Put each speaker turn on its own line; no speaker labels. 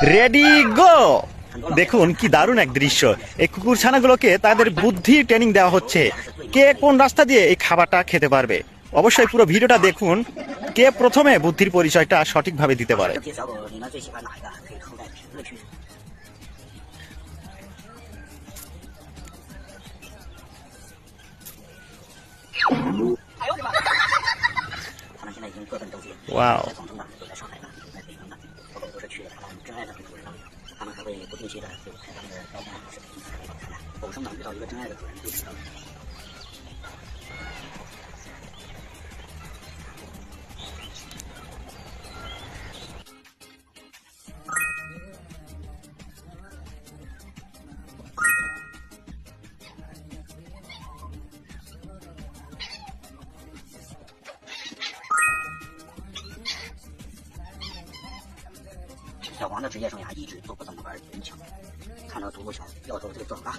Ready go. দেখুন কি দারুণ এক দৃশ্য। এই কুকুর ছানাগুলোকে তাদের বুদ্ধি ট্রেনিং দেওয়া হচ্ছে, কে কোন রাস্তা দিয়ে এই খাবারটা খেতে পারবে। অবশ্যই পুরো ভিডিওটা দেখুন, কে প্রথমে বুদ্ধির পরিচয়টা সঠিকভাবে দিতে পারে।
这些小狗你们最喜欢哪一个？可以扣在评论区。哎呦我的妈！他们现在已经各奔东西，
Wow
在广东的，有在上海的，有在北京的，狗狗都是去了他们真爱的主人那里，他们还会不定期的就拍他们的照片视频，才会告诉他们，狗生能遇到一个真爱的主人就知道了。 小黄的职业生涯一直都不怎么玩人球，看到独木桥要走这个壮大，